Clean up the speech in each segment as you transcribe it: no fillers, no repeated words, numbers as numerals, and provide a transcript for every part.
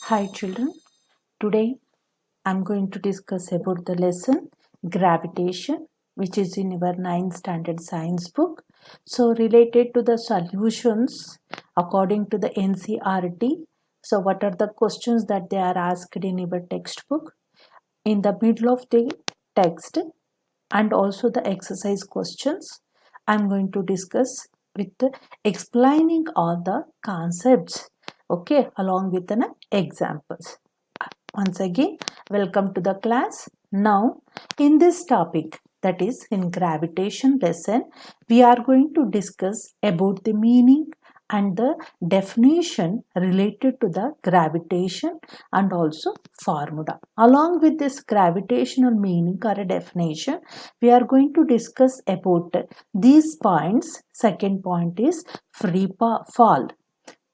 Hi children, today I am going to discuss about the lesson Gravitation, which is in our 9th standard science book. So related to the solutions according to the NCERT. So what are the questions that they are asked in our textbook? In the middle of the text and also the exercise questions, I am going to discuss with explaining all the concepts, okay, along with the examples. Once again, welcome to the class. Now, in this topic, that is in gravitation lesson, we are going to discuss about the meaning and the definition related to the gravitation and also formula. Along with this gravitational meaning or a definition, we are going to discuss about these points. Second point is free fall.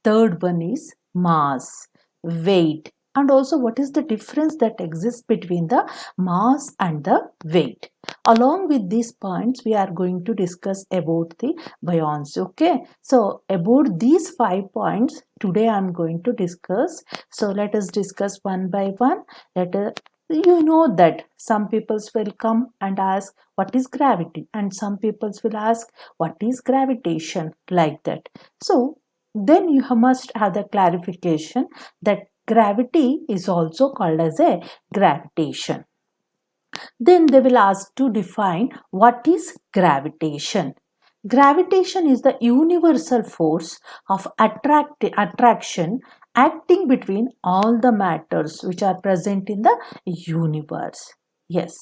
Third one is mass, weight, and also what is the difference that exists between the mass and the weight. Along with these points, we are going to discuss about the buoyancy. Okay, so about these 5 points today I am going to discuss. So let us discuss one by one. You know that some people will come and ask what is gravity, and some people will ask what is gravitation, like that. So then you must have the clarification that gravity is also called as a gravitation. Then they will ask to define what is gravitation. Gravitation is the universal force of attraction acting between all the matters which are present in the universe. Yes,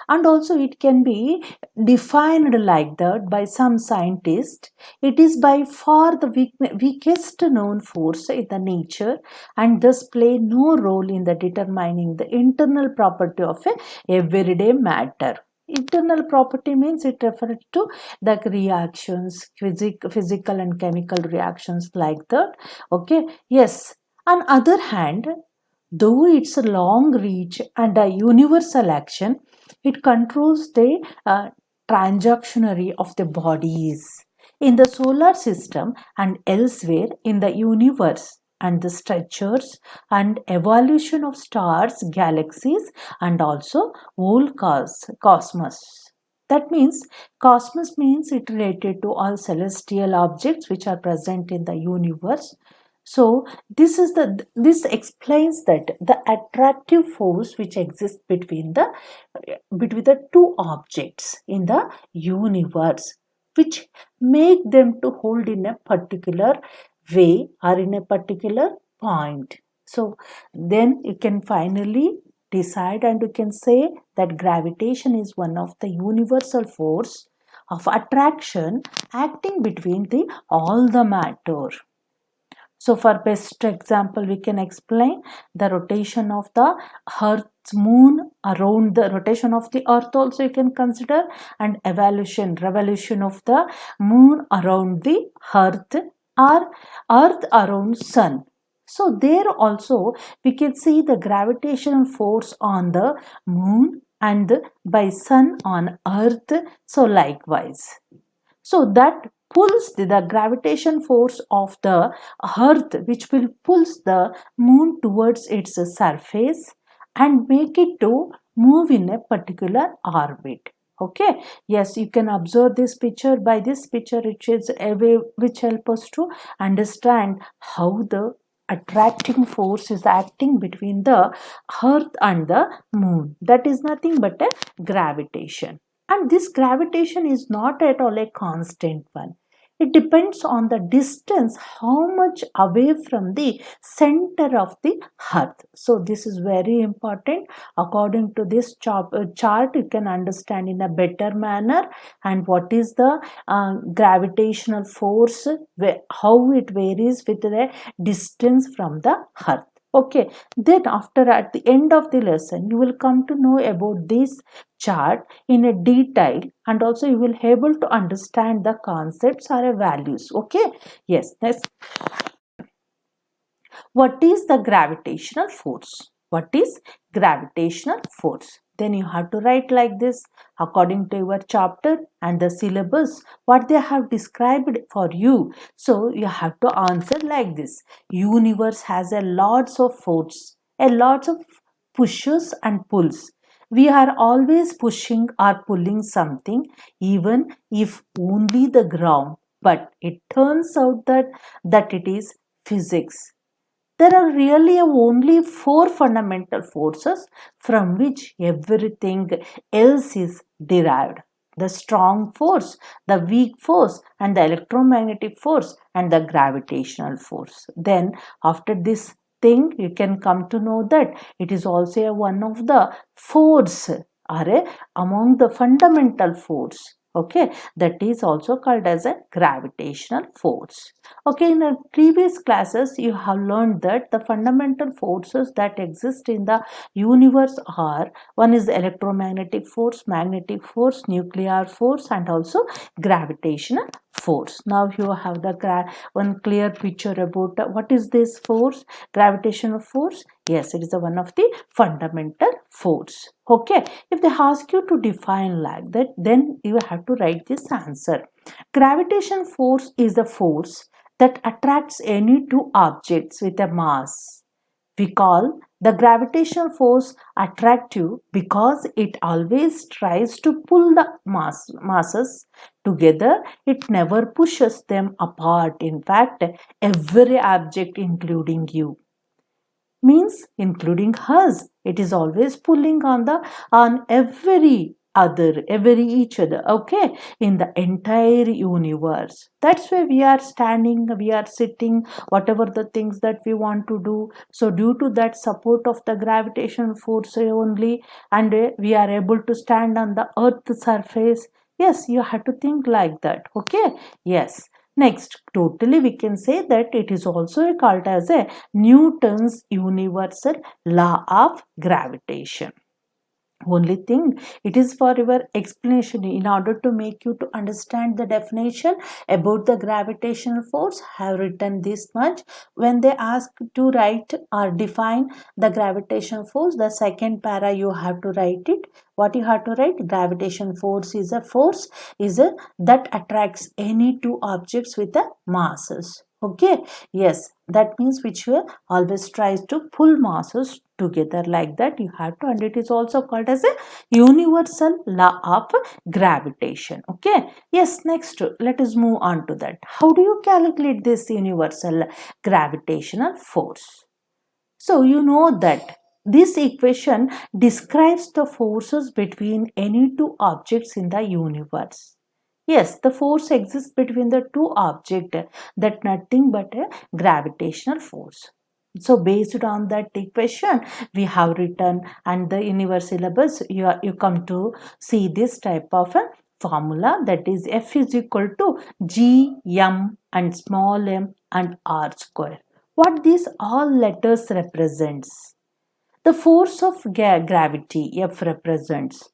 and also it can be defined like that by some scientists. It is by far the weakest known force in the nature and thus play no role in the determining the internal property of a everyday matter. Internal property means it refers to the reactions, physical and chemical reactions, like that. Okay, yes. On other hand, though it's a long reach and a universal action, it controls the trajectory of the bodies in the solar system and elsewhere in the universe, and the structures and evolution of stars, galaxies, and also whole cosmos. That means cosmos means it related to all celestial objects which are present in the universe. So this explains that the attractive force which exists between the two objects in the universe, which make them to hold in a particular way or in a particular point. So then you can finally decide and you can say that gravitation is one of the universal force of attraction acting between the all the matter. So for best example, we can explain the rotation of the Earth's moon around the rotation of the Earth also you can consider, and revolution of the moon around the Earth or Earth around sun. So there also we can see the gravitational force on the moon and by sun on Earth. So likewise. So that pulls the gravitation force of the earth, which will pulls the moon towards its surface and make it to move in a particular orbit. Okay, yes, you can observe this picture. By this picture, it is a way which help us to understand how the attracting force is acting between the earth and the moon. That is nothing but a gravitation. And this gravitation is not at all a constant one. It depends on the distance, how much away from the center of the earth. So this is very important. According to this chart, you can understand in a better manner and what is the gravitational force, how it varies with the distance from the earth. Okay, then after at the end of the lesson, you will come to know about this chart in a detail, and also you will able to understand the concepts or values. Okay, yes, next. What is the gravitational force? What is gravitational force? then you have to write like this according to your chapter and the syllabus what they have described for you. So you have to answer like this. Universe has a lots of force, a lots of pushes and pulls. We are always pushing or pulling something, even if only the ground. But it turns out that it is physics. There are really only four fundamental forces from which everything else is derived: the strong force, the weak force, and the electromagnetic force, and the gravitational force. Then, after this thing, you can come to know that it is also one of the force or among the fundamental force. Okay, that is also called as a gravitational force. Okay, in the previous classes, you have learned that the fundamental forces that exist in the universe are: one is electromagnetic force, magnetic force, nuclear force, and also gravitational force. Now you have the one clear picture about what is this force, gravitational force. Yes, it is one of the fundamental force. Okay, if they ask you to define like that, then you have to write this answer. Gravitation force is the force that attracts any two objects with a mass. We call the gravitational force attractive because it always tries to pull the masses together. It never pushes them apart. In fact, every object, including you, means including us, it is always pulling on every each other, okay, in the entire universe. That's why we are standing, we are sitting, whatever the things that we want to do. So due to that support of the gravitation force only, and we are able to stand on the earth surface. Yes, you have to think like that. Okay, yes. Next, totally we can say that it is also called as a Newton's universal law of gravitation. Only thing, it is for your explanation. In order to make you to understand the definition about the gravitational force, I have written this much. When they ask to write or define the gravitational force, the second para you have to write it. What you have to write? Gravitation force is a force that attracts any two objects with the masses. Okay, yes, that means which will always tries to pull masses together like that. You have to, and it is also called as a universal law of gravitation. Okay, yes, next let us move on to that. How do you calculate this universal gravitational force? So you know that this equation describes the forces between any two objects in the universe. Yes, the force exists between the two objects, that nothing but a gravitational force. So based on that equation, we have written, and the universe syllabus, you come to see this type of a formula, that is F is equal to G, M and small m and R square. What these all letters represents? The force of gravity, F, represents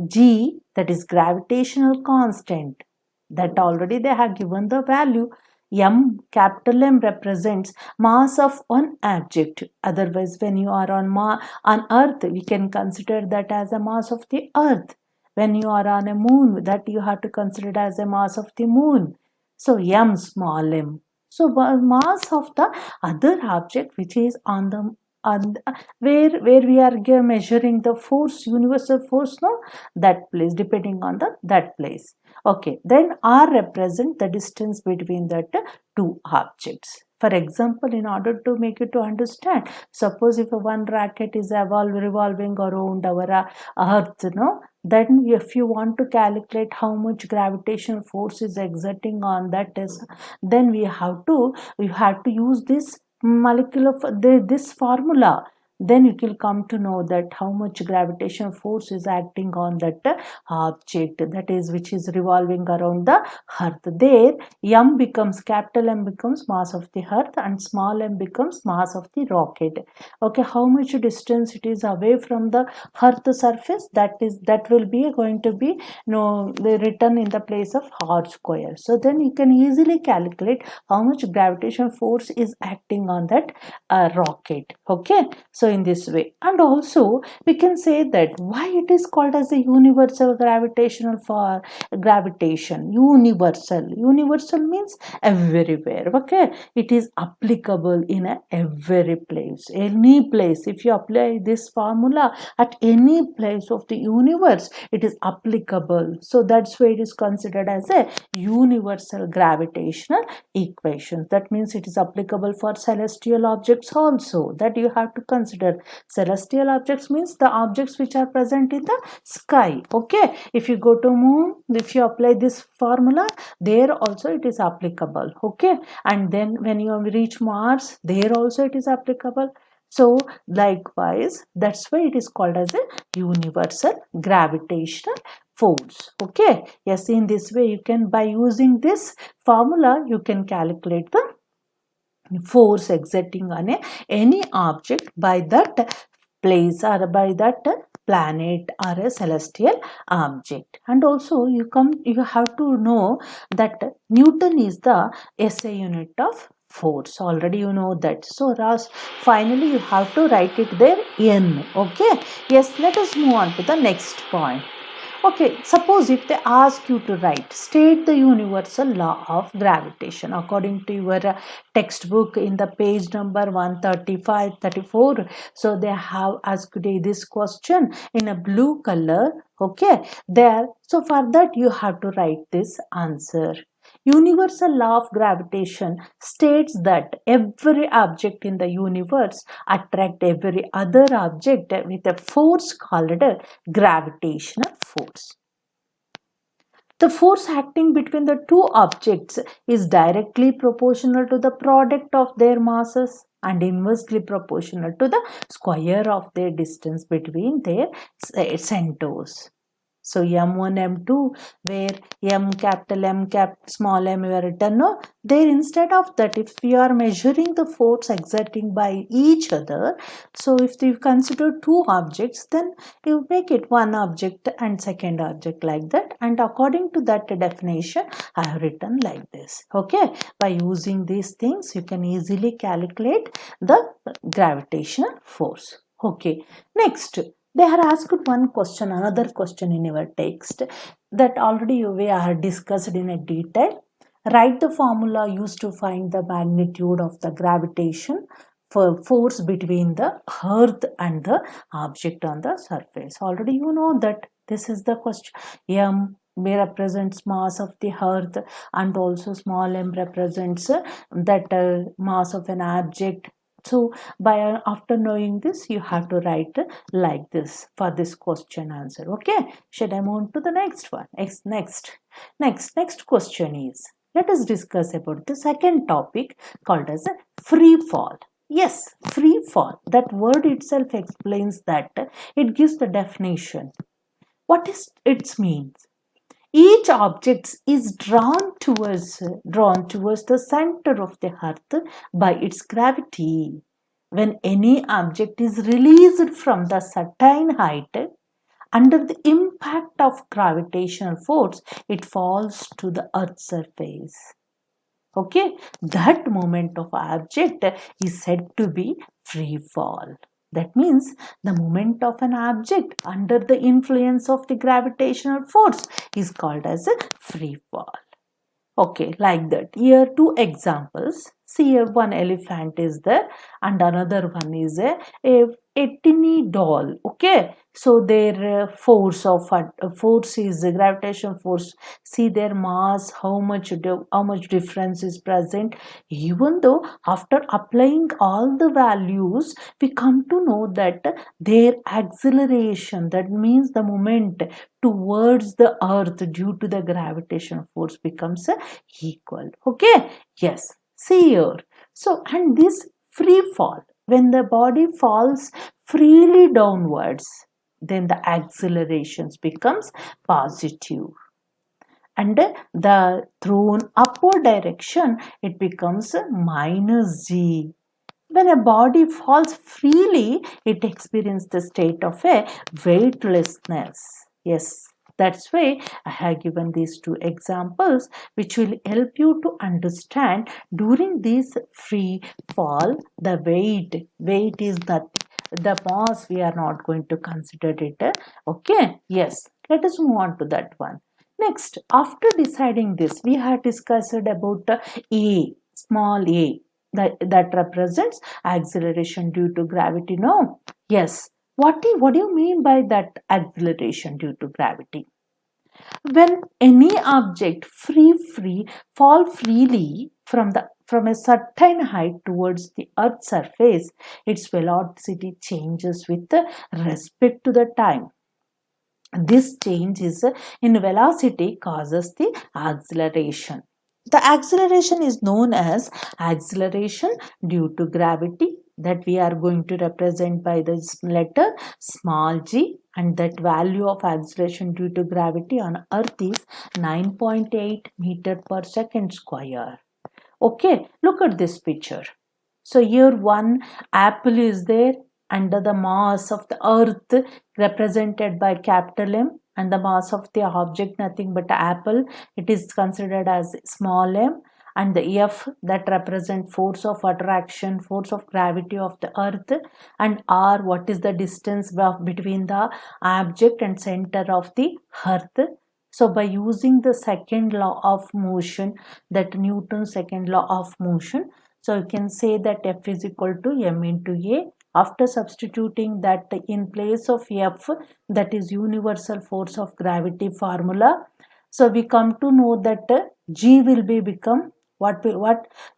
G, that is gravitational constant, that already they have given the value. M, capital M, represents mass of one object. Otherwise, when you are on earth, we can consider that as a mass of the earth. When you are on a moon, that you have to consider as a mass of the moon. So M, small m. So mass of the other object which is on the where we are measuring the force, universal force, no, that place, depending on that place. Okay, then R represent the distance between that two objects. For example, in order to make you to understand, suppose if one rocket is revolving around our earth, no, then if you want to calculate how much gravitational force is exerting on that is, then we have to use this molecular this formula. Then you will come to know that how much gravitational force is acting on that object, that is which is revolving around the earth. There m becomes, capital M becomes mass of the earth and small m becomes mass of the rocket. Okay, how much distance it is away from the earth surface, that will be going to be written in the place of r square. So then you can easily calculate how much gravitational force is acting on that rocket. Okay, so in this way. And also we can say that why it is called as a universal gravitational for gravitation. Universal means everywhere. Okay, it is applicable in every place, any place. If you apply this formula at any place of the universe, it is applicable. So that's why it is considered as a universal gravitational equation. That means it is applicable for celestial objects also. That you have to consider. Celestial objects means the objects which are present in the sky. Okay, if you go to moon, if you apply this formula, there also it is applicable. Okay, and then when you reach Mars, there also it is applicable. So likewise, that's why it is called as a universal gravitational force. Okay, yes, in this way you can, by using this formula, you can calculate the force exerting on any object by that place or by that planet or a celestial object. And also you have to know that Newton is the SI unit of force. Already you know that. So finally you have to write it there, N. Okay, yes, let us move on to the next point. Okay, suppose if they ask you to state the universal law of gravitation according to your textbook in the page number 135, 34. So they have asked this question in a blue color. Okay, there. So for that you have to write this answer. Universal law of gravitation states that every object in the universe attracts every other object with a force called gravitational force. The force acting between the two objects is directly proportional to the product of their masses and inversely proportional to the square of their distance between their centers. So M1, M2, where small m were written, no? There instead of that, if we are measuring the force exerting by each other, so if you consider two objects, then you make it one object and second object like that. And according to that definition, I have written like this. Okay, by using these things, you can easily calculate the gravitational force. Okay, next. They had asked one question, another question in your text that already we have discussed in a detail. Write the formula used to find the magnitude of the gravitation for force between the earth and the object on the surface. Already you know that this is the question. M represents mass of the earth and also small m represents that mass of an object. So after knowing this, you have to write like this for this question answer. Okay, should I move to the next one? Next question is, let us discuss about the second topic called as a free fall. Yes, free fall. That word itself explains that. It gives the definition. What is its means? Each object is drawn towards the center of the earth by its gravity. When any object is released from the certain height, under the impact of gravitational force, it falls to the earth's surface. Okay, that moment of object is said to be free fall. That means the moment of an object under the influence of the gravitational force is called as a free fall. Okay, like that. Here two examples. See, here one elephant is there and another one is a tiny doll. Okay, so their force is the gravitational force. See their mass, how much difference is present. Even though after applying all the values, we come to know that their acceleration, that means the moment towards the earth due to the gravitational force, becomes equal. Okay, yes, see here. So, and this free fall, when the body falls freely downwards, then the accelerations becomes positive, and the thrown upward direction, it becomes minus g. When a body falls freely, it experiences the state of a weightlessness. Yes, that's why I have given these two examples which will help you to understand during this free fall, the weight is nothing the mass we are not going to consider it. Okay, yes, let us move on to that one. Next, after deciding this, we have discussed about a, small a, that represents acceleration due to gravity. No, yes, what do you mean by that acceleration due to gravity? When any object free fall freely from a certain height towards the earth's surface, its velocity changes with respect to the time. This change is in velocity causes the acceleration. The acceleration is known as acceleration due to gravity, that we are going to represent by this letter small g, and that value of acceleration due to gravity on earth is 9.8 meter per second square. Okay, look at this picture. So here one apple is there under the mass of the earth represented by capital M, and the mass of the object nothing but apple, it is considered as small m, and the F that represent force of attraction, force of gravity of the earth, and R what is the distance between the object and center of the earth. So by using the second law of motion, that Newton's second law of motion, so you can say that F is equal to m into A. After substituting that in place of F, that is universal force of gravity formula, so we come to know that G will be become what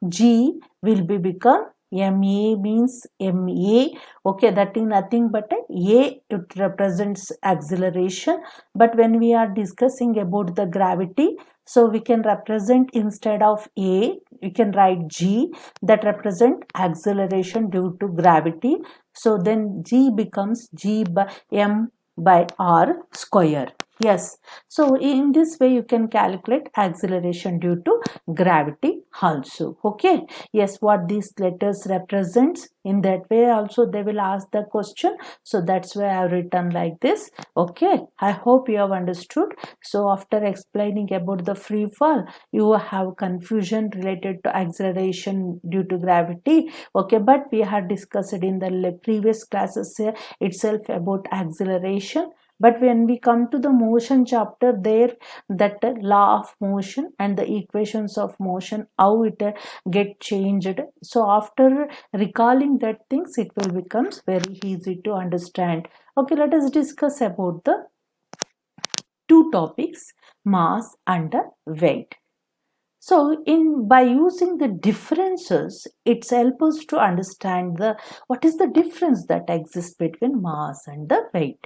G will be become MA means MA. Okay, that is nothing but A, it represents acceleration. But when we are discussing about the gravity, so we can represent instead of A, we can write G, that represent acceleration due to gravity. So then G becomes G by M by R square. Yes, so in this way you can calculate acceleration due to gravity also. Okay, yes, what these letters represents, in that way also they will ask the question. So that's why I have written like this. Okay, I hope you have understood. So after explaining about the free fall, you have confusion related to acceleration due to gravity. Okay, but we had discussed in the previous classes itself about acceleration. But when we come to the motion chapter, there that law of motion and the equations of motion, how it get changed. So after recalling that things, it will becomes very easy to understand. Okay, let us discuss about the two topics, mass and weight. So in by using the differences, it helps us to understand the what is the difference that exists between mass and the weight.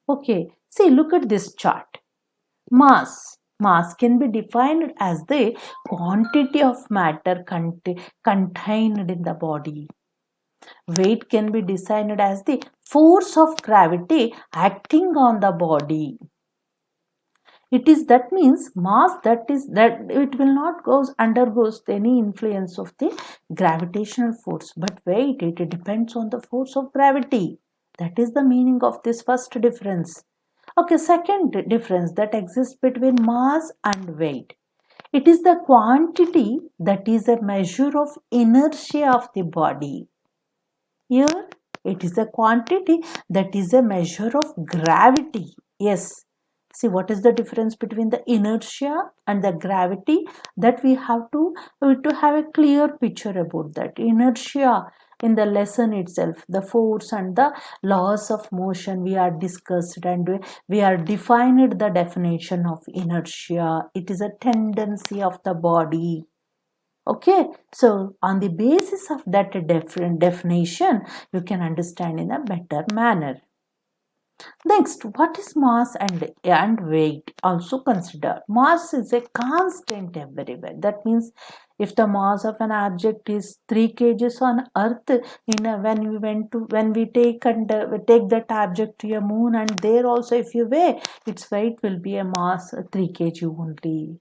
Okay, see, look at this chart. Mass can be defined as the quantity of matter contained in the body. Weight can be defined as the force of gravity acting on the body. It is that means mass that it will not undergoes any influence of the gravitational force, but weight it depends on the force of gravity. That is the meaning of this first difference. Okay, second difference that exists between mass and weight. It is the quantity that is a measure of inertia of the body. Here it is a quantity that is a measure of gravity. Yes. See, what is the difference between the inertia and the gravity? That we have to have a clear picture about that. Inertia in the lesson itself, the force and the laws of motion we are discussed, and we are defined the definition of inertia. It is a tendency of the body. Okay, so on the basis of that different definition, you can understand in a better manner. Next, what is mass and weight? Also consider mass is a constant everywhere. That means if the mass of an object is 3 kgs on earth, when we take that object to a moon, and there also if you weigh, its weight will be a mass 3 kg only.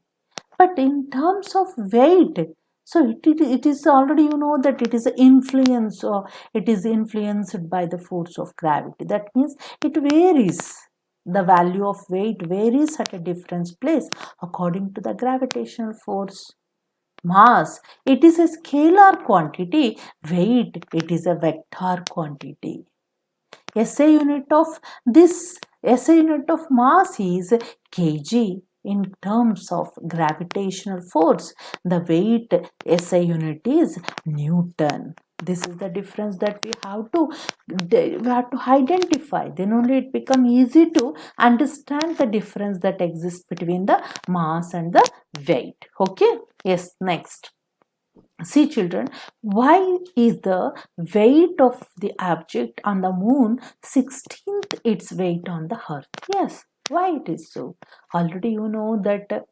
But in terms of weight, so it is already that it is influence, or it is influenced by the force of gravity. That means it varies. The value of weight varies at a different place according to the gravitational force. Mass, it is a scalar quantity. Weight, it is a vector quantity. SI unit of this SI unit of mass is kg. In terms of gravitational force, the weight SI unit is Newton. This is the difference that we have to identify. Then only it become easy to understand the difference that exists between the mass and the weight. Okay. Yes. Next. See children, why is the weight of the object on the moon 16th its weight on the earth? Yes, why it is so? Already you know that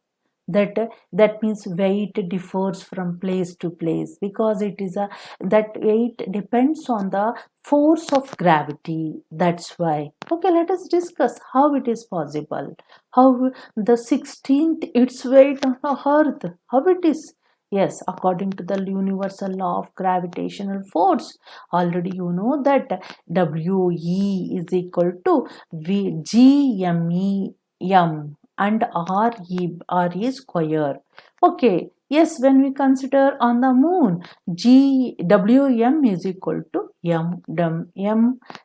means weight differs from place to place, because it is a that weight depends on the force of gravity. That's why. Okay, let us discuss how it is possible, how the 16th its weight on the earth, how it is. Yes, according to the universal law of gravitational force, already you know that WE is equal to GME and RE square. Okay, yes, when we consider on the moon, GWM is equal to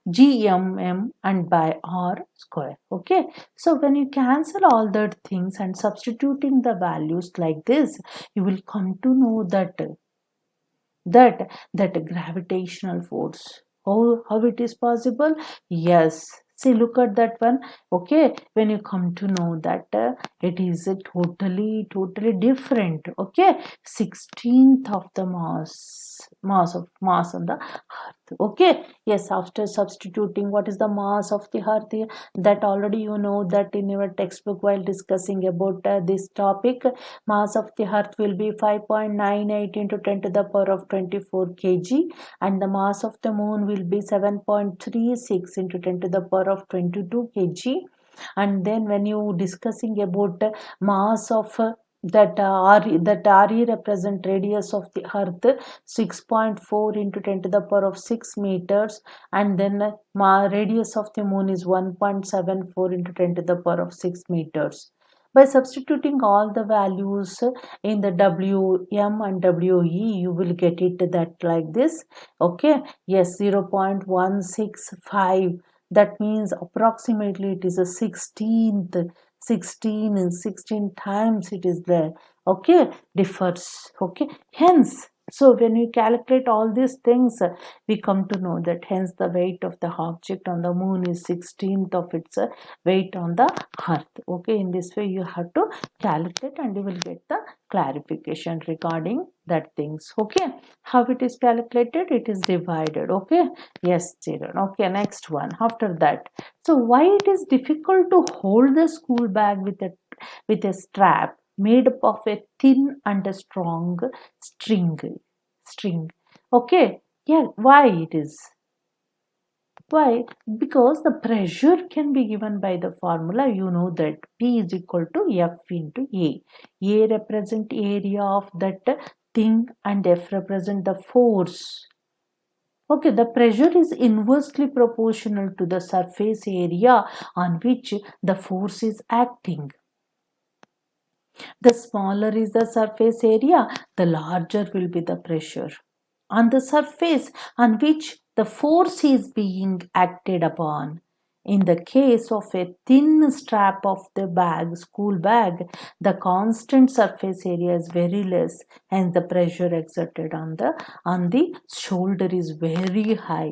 GMM and by R square. Okay, so when you cancel all the things and substituting the values like this, you will come to know that gravitational force, how it is possible. Yes, see, look at that one. Okay, when you come to know that it is a totally different. Okay, 16th of the mass on the earth. Okay, yes, after substituting what is the mass of the earth here, that already you know that in your textbook while discussing about this topic, mass of the earth will be 5.98 into 10 to the power of 24 kg, and the mass of the moon will be 7.36 into 10 to the power of 22 kg. And then when you discussing about mass of RE represent radius of the earth 6.4 into 10 to the power of 6 meters, and then radius of the moon is 1.74 into 10 to the power of 6 meters. By substituting all the values in the WM and WE, you will get it that like this. Okay, yes, 0.165. That means approximately it is a 16th, 16 times it is there. Okay, differs. Okay, hence, so when we calculate all these things, we come to know that hence the weight of the object on the moon is 16th of its weight on the earth. Okay, in this way you have to calculate and you will get the clarification regarding that things. Okay, how it is calculated? It is divided. Okay, yes children. Okay, next one. After that, so why it is difficult to hold the school bag with a strap made up of a thin and a strong string? Okay, yeah, why it is? Why? Because the pressure can be given by the formula. You know that P is equal to F into A. A represent area of that thing and F represent the force. Okay, the pressure is inversely proportional to the surface area on which the force is acting. The smaller is the surface area, the larger will be the pressure on the surface on which the force is being acted upon. In the case of a thin strap of the school bag, the constant surface area is very less, and the pressure exerted on the shoulder is very high.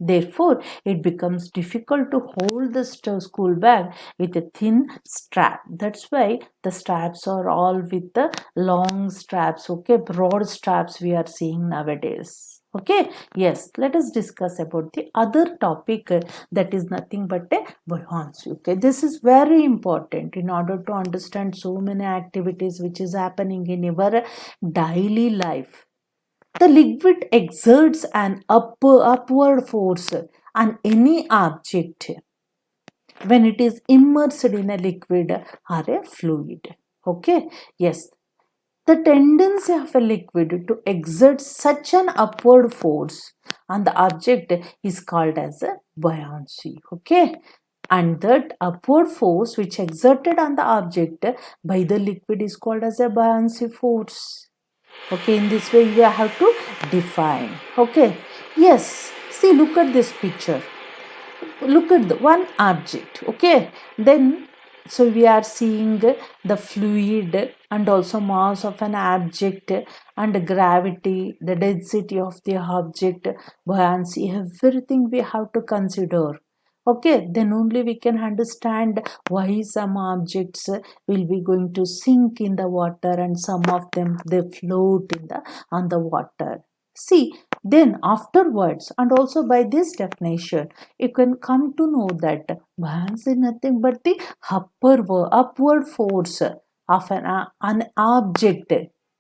Therefore, it becomes difficult to hold the school bag with a thin strap. That's why the straps are all with the long straps, okay, broad straps we are seeing nowadays. Okay, yes, let us discuss about the other topic that is nothing but a buoyancy. Okay, this is very important in order to understand so many activities which is happening in our daily life. The liquid exerts an upward force on any object when it is immersed in a liquid or a fluid. Okay, yes. The tendency of a liquid to exert such an upward force on the object is called as a buoyancy. Okay, and that upward force which exerted on the object by the liquid is called as a buoyancy force. Okay, in this way you have to define. Okay, yes, see, look at this picture. look at the one object, okay, then so we are seeing the fluid and also mass of an object and gravity, the density of the object, buoyancy, everything we have to consider. Okay, then only we can understand why some objects will be going to sink in the water and some of them they float in the on the water. See, then afterwards, and also by this definition, you can come to know that buoyancy is nothing but the upward force of an object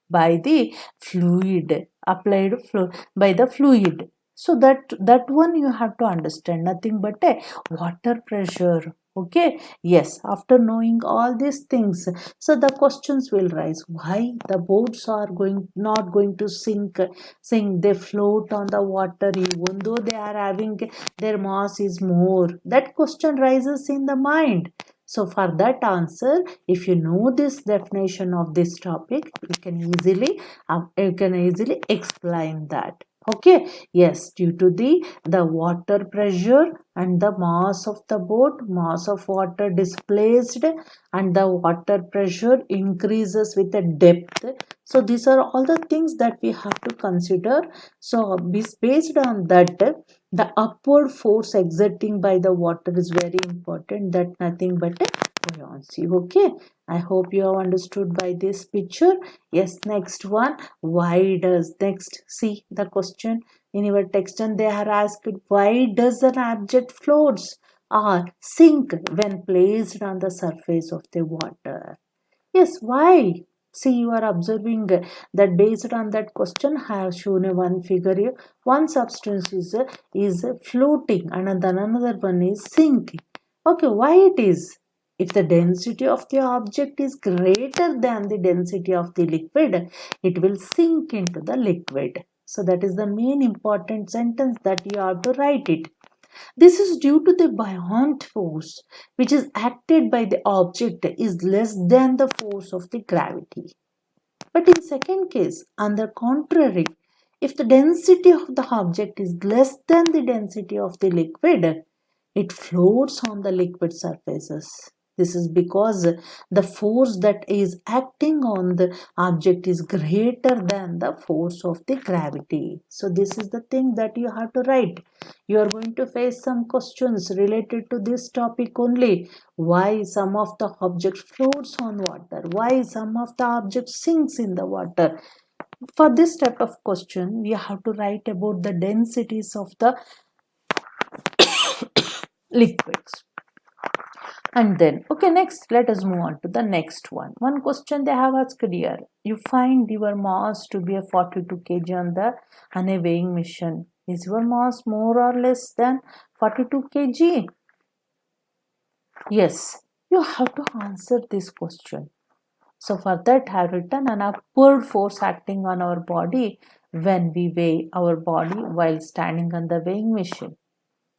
by the fluid, by the fluid. So that one you have to understand, nothing but a water pressure. Okay, yes, after knowing all these things, so the questions will rise, why the boats are not going to sink, they float on the water even though they are having their mass is more. That question rises in the mind. So for that answer, if you know this definition of this topic, you can easily explain that. Okay, yes, due to the water pressure and the mass of the boat, mass of water displaced, and the water pressure increases with the depth. So these are all the things that we have to consider. So based on that, the upward force exerting by the water is very important, that nothing but buoyancy. Okay, I hope you have understood by this picture. Yes, next one, why does, next see the question in your text, and they are asked, why does an object floats or sink when placed on the surface of the water? Yes, why? See, you are observing that based on that question, I have shown a one figure here. One substance is floating and then another one is sinking. Okay, why it is? If the density of the object is greater than the density of the liquid, it will sink into the liquid. So that is the main important sentence that you have to write it. This is due to the buoyant force which is acted by the object is less than the force of the gravity. But in second case, on the contrary, if the density of the object is less than the density of the liquid, it floats on the liquid surfaces. This is because the force that is acting on the object is greater than the force of the gravity. So this is the thing that you have to write. You are going to face some questions related to this topic only. Why some of the object floats on water? Why some of the object sinks in the water? For this type of question, we have to write about the densities of the liquids. And then, okay, next, let us move on to the next one. One question they have asked here. You find your mass to be a 42 kg on a weighing machine. Is your mass more or less than 42 kg? Yes, you have to answer this question. So for that, I have written an upward force acting on our body when we weigh our body while standing on the weighing machine.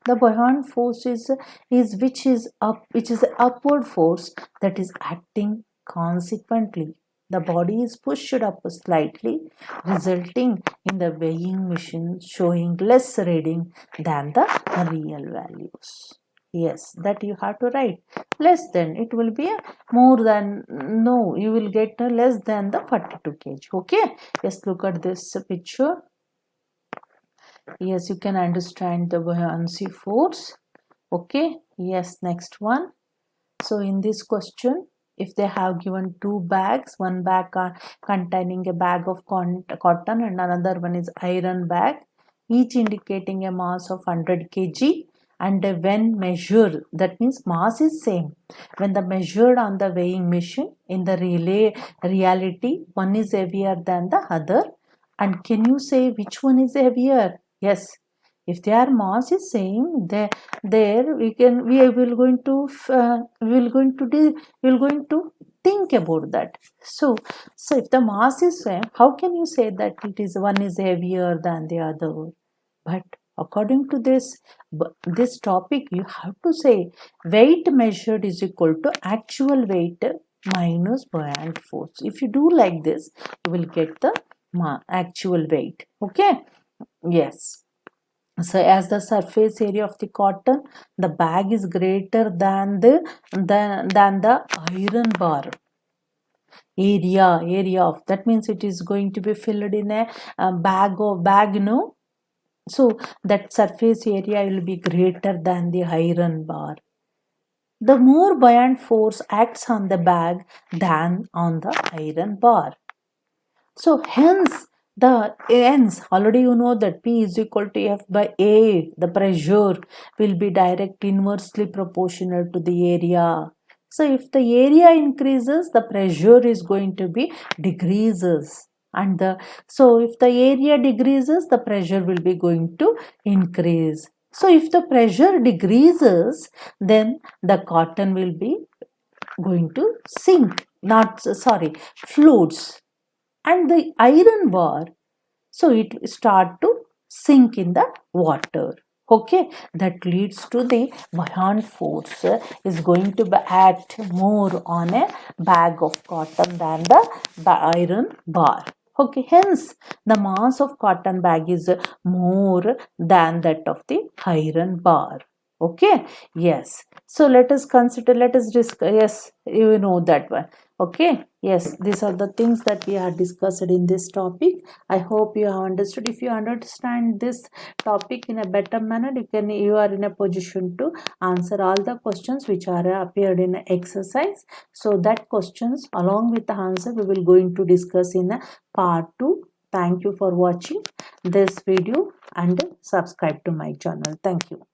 The buoyant force is which is the upward force that is acting consequently. The body is pushed up slightly, resulting in the weighing machine showing less reading than the real values. Yes, that you have to write. Less than, it will be more than, no, you will get less than the 42 kg. Okay, yes, look at this picture. Yes, you can understand the buoyancy force. Okay, yes, next one. So in this question, if they have given two bags, one bag containing a bag of cotton and another one is iron bag, each indicating a mass of 100 kg, and when measured, that means mass is same. When the measured on the weighing machine, in the reality, one is heavier than the other. And can you say which one is heavier? Yes, if their mass is same, there we will going to think about that. So if the mass is same, how can you say that it is one is heavier than the other? But according to this topic, you have to say weight measured is equal to actual weight minus buoyant force. If you do like this, you will get the actual weight. Okay, yes. So as the surface area of the cotton, the bag is greater than the iron bar area of, that means it is going to be filled in a bag, no? So that surface area will be greater than the iron bar. The more buoyant force acts on the bag than on the iron bar. So hence already you know that P is equal to F by A. The pressure will be direct inversely proportional to the area. So if the area increases, the pressure is going to be decreases. And so if the area decreases, the pressure will be going to increase. So if the pressure decreases, then the cotton will be going to sink, not sorry, floats. And the iron bar, so it start to sink in the water. Okay, that leads to the buoyant force is going to act more on a bag of cotton than the iron bar. Okay, hence the mass of cotton bag is more than that of the iron bar. Okay, yes. So let us consider, let us discuss, yes, you know that one. Okay, yes, these are the things that we are discussed in this topic. I hope you have understood. If you understand this topic in a better manner, you are in a position to answer all the questions which are appeared in exercise. So that questions along with the answer we will going to discuss in part 2. Thank you for watching this video and subscribe to my channel. Thank you.